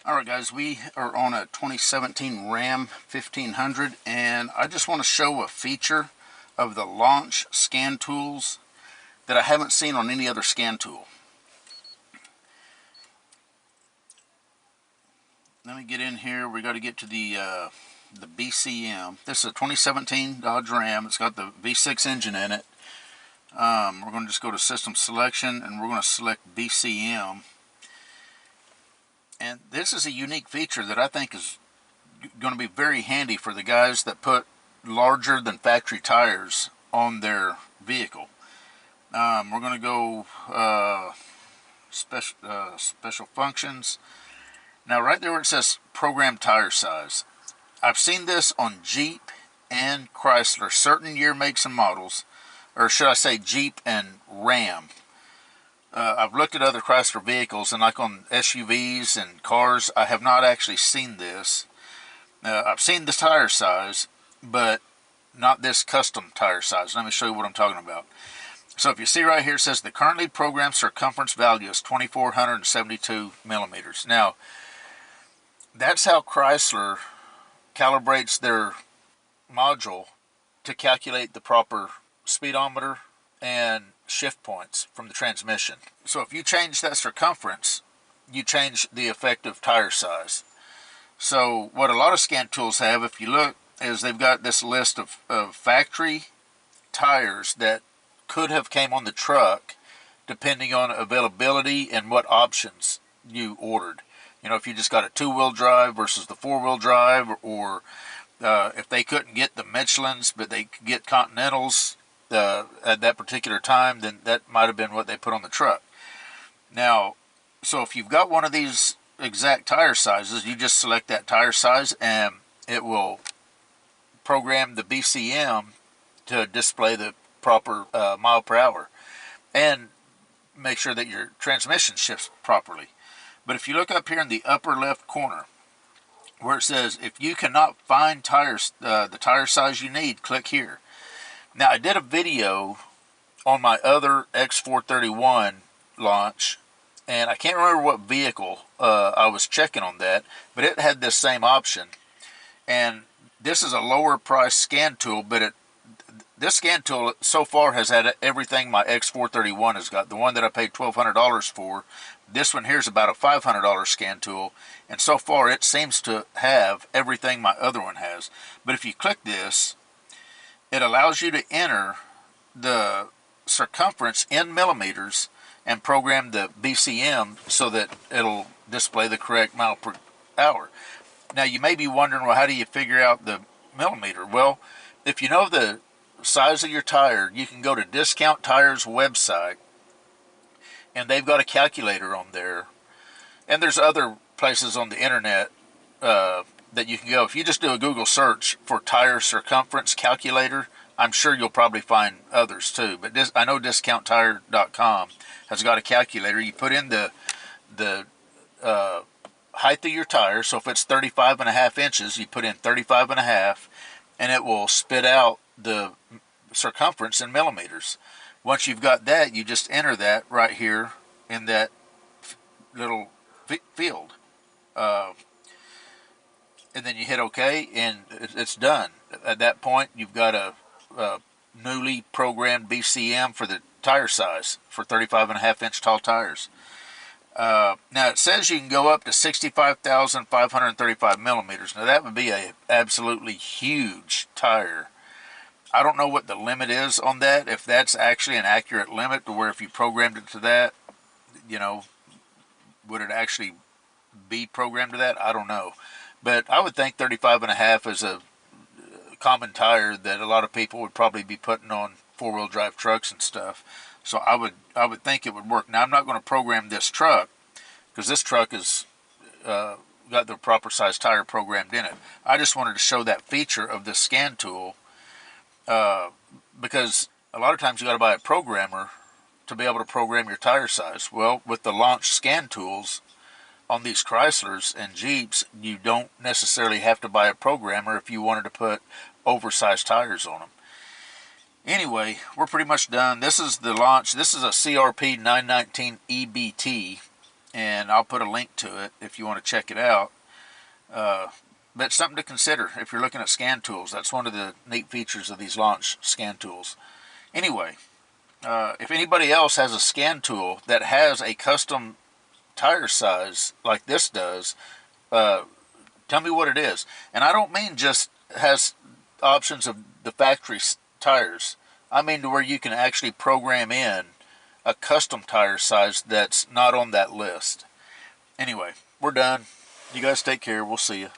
Alright guys, we are on a 2017 Ram 1500 and I just want to show a feature of the launch scan tools that I haven't seen on any other scan tool. Let me get in here. We got to get to the BCM. This is a 2017 Dodge Ram. It's got the V6 engine in it. We're going to just go to System Selection and we're going to select BCM. And this is a unique feature that I think is going to be very handy for the guys that put larger than factory tires on their vehicle. We're going to go special functions. Now right there where it says program tire size, I've seen this on Jeep and Chrysler, certain year makes and models, or should I say Jeep and Ram. I've looked at other Chrysler vehicles, and like on SUVs and cars, I have not actually seen this. I've seen the tire size, but not this custom tire size. Let me show you what I'm talking about. So if you see right here, it says the currently programmed circumference value is 2,472 millimeters. Now, that's how Chrysler calibrates their module to calculate the proper speedometer and shift points from the transmission. So if you change that circumference, you change the effective tire size. So what a lot of scan tools have, if you look, is they've got this list of factory tires that could have came on the truck depending on availability and what options you ordered. You know, if you just got a two-wheel drive versus the four-wheel drive, or if they couldn't get the Michelins but they could get Continentals at that particular time, then that might have been what they put on the truck. Now, so if you've got one of these exact tire sizes, you just select that tire size and it will program the BCM to display the proper mile per hour and make sure that your transmission shifts properly. But if you look up here in the upper left corner where it says if you cannot find tires, the tire size you need, click here. Now, I did a video on my other X431 launch, and I can't remember what vehicle I was checking on that, but it had this same option. And this is a lower price scan tool, but this scan tool so far has had everything my X431 has got. The one that I paid $1,200 for, this one here is about a $500 scan tool, and so far it seems to have everything my other one has. But if you click this, it allows you to enter the circumference in millimeters and program the BCM so that it'll display the correct mile per hour. Now you may be wondering, well, how do you figure out the millimeter? Well, if you know the size of your tire, you can go to Discount Tires website and they've got a calculator on there. And there's other places on the internet that you can go. If you just do a Google search for tire circumference calculator, I'm sure you'll probably find others too. But I know DiscountTire.com has got a calculator. You put in the height of your tire. So if it's 35.5 inches, you put in 35.5, and it will spit out the circumference in millimeters. Once you've got that, you just enter that right here in that little field. And then you hit OK, and it's done. At that point, you've got a newly programmed BCM for the tire size for 35.5-inch tall tires. Now, it says you can go up to 65,535 millimeters. Now, that would be an absolutely huge tire. I don't know what the limit is on that, if that's actually an accurate limit to where if you programmed it to that, you know, would it actually be programmed to that? I don't know. But I would think 35.5 is a common tire that a lot of people would probably be putting on four-wheel drive trucks and stuff. So I would think it would work. Now, I'm not going to program this truck because this truck is got the proper size tire programmed in it. I just wanted to show that feature of this scan tool because a lot of times you got to buy a programmer to be able to program your tire size. Well, with the launch scan tools on these Chryslers and Jeeps, you don't necessarily have to buy a programmer if you wanted to put oversized tires on them. Anyway, we're pretty much done. This is the launch. This is a CRP 919 EBT. and I'll put a link to it if you want to check it out. But it's something to consider if you're looking at scan tools. That's one of the neat features of these launch scan tools. Anyway, if anybody else has a scan tool that has a custom tire size like this does, tell me what it is. And I don't mean just has options of the factory tires. I mean to where you can actually program in a custom tire size that's not on that list. Anyway, we're done. You guys take care. We'll see you.